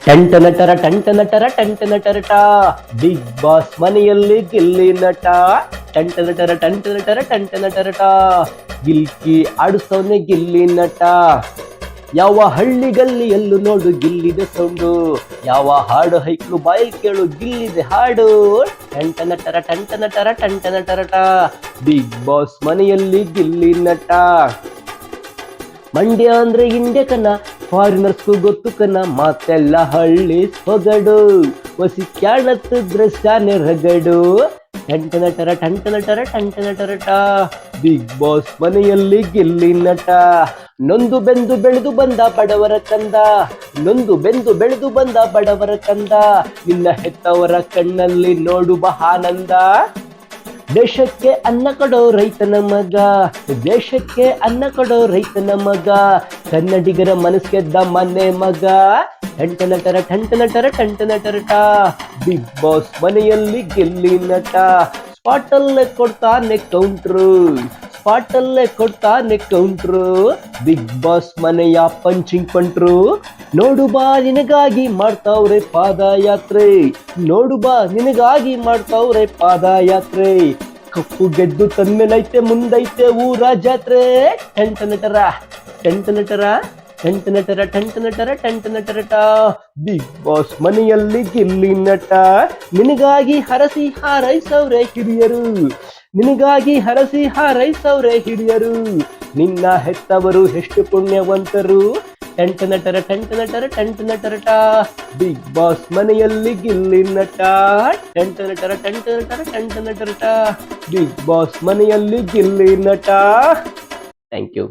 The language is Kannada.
ಟಂಟ ನಟರ ಬಿಗ್ ಬಾಸ್ ಮನೆಯಲ್ಲಿ ಗಿಲ್ಲಿ ನಟ ಟಂಟ ನಟರ ಗಿಲ್ಕಿ ಆಡಿಸ್ತವನೆ ಗಿಲ್ಲಿ ನಟ. ಯಾವ ಹಳ್ಳಿ ಗಲ್ಲಿಯಲ್ಲೂ ನೋಡು ಗಿಲ್ಲಿದ ಸೌಂಡು, ಯಾವ ಹಾಡು ಹೈಕ್ಳು ಬಾಯಿ ಕೇಳು ಗಿಲ್ಲಿದೆ ಹಾಡು. ಟಂಟ ನಟರ ಬಿಗ್ ಬಾಸ್ ಮನೆಯಲ್ಲಿ ಗಿಲ್ಲಿ ನಟ. ಮಂಡ್ಯ ಅಂದ್ರೆ ಇಂಡ್ಯ ಕನ, ಫಾರಿನರ್ಸ್ಗೂ ಗೊತ್ತು ಕನ, ಮಾತೆಲ್ಲ ಹಳ್ಳಿ ಸೊಗಡು, ಹೊಸಿ ಕ್ಯಾಣತ್ತಿದ್ರೆ ಸ್ಯಾನೆ ರಗಡು. ಟಂಟ ನಟರ ಬಿಗ್ ಬಾಸ್ ಮನೆಯಲ್ಲಿ ಗಿಲ್ಲಿ ನಟ. ನೊಂದು ಬೆಂದು ಬೆಳೆದು ಬಂದ ಬಡವರ ಕಂದ, ನೊಂದು ಬೆಂದು ಬೆಳೆದು ಬಂದ ಬಡವರ ಕಂದ, ನಿನ್ನ ಹೆತ್ತವರ ಕಣ್ಣಲ್ಲಿ ನೋಡು ಬಹಾನಂದ. ದೇಶಕ್ಕೆ ಅನ್ನ ಕೊಡೋ ರೈತನ ಮಗ, ದೇಶಕ್ಕೆ ಅನ್ನ ಕೊಡೋ ರೈತನ ಮಗ, ಕನ್ನಡಿಗರ ಮನಸ್ಗೆದ್ದ ಮನೆ ಮಗ. ಟಂಟ ನಟರ ಬಿಗ್ ಬಾಸ್ ಮನೆಯಲ್ಲಿ ಗಿಲ್ಲಿ ನಟ. ಸ್ಪಾಟಲ್ಲೇ ಕೊಡ್ತಾನೆ ಕೌಂಟ್ರು, ಬಿಗ್ ಬಾಸ್ ಮನೆಯ ಪಂಚಿಂಗ್ ಪಂಟ್ರು. ನೋಡು ಬಾ ನಿನಗಾಗಿ ಮಾಡ್ತಾವ್ರೆ ಪಾದಯಾತ್ರೆ, ನೋಡು ಬಾ ನಿನಗಾಗಿ ಮಾಡ್ತಾವ್ರೆ ಪಾದಯಾತ್ರೆ. ಕಪ್ಪು ಗೆದ್ದು ತನ್ಮೇಲೈತೆ ಮುಂದೈತೆ ಊರ ಜಾತ್ರೆ. ಟಂಟ ನಟರ ಬಿಗ್ ಬಾಸ್ ಮನೆಯಲ್ಲಿ ಗಿಲ್ಲಿ ನಟ. ನಿನಗಾಗಿ ಹರಸಿ ಹಾರೈಸವ್ರೆ ಹಿರಿಯರು, ನಿನಗಾಗಿ ಹರಸಿ ಹಾರೈಸವ್ರೆ ಹಿರಿಯರು, ನಿನ್ನ ಹೆತ್ತವರು ಎಷ್ಟು ಪುಣ್ಯವಂತರು. ಟಂಟ ನಟರ ಬಿಗ್ ಬಾಸ್ ಮನೆಯಲ್ಲಿ ಗಿಲ್ಲಿ ನಟ. ಟಂಟ ನಟರ ಬಿಗ್ ಬಾಸ್ ಮನೆಯಲ್ಲಿ ಗಿಲ್ಲಿ ನಟ. Thank you.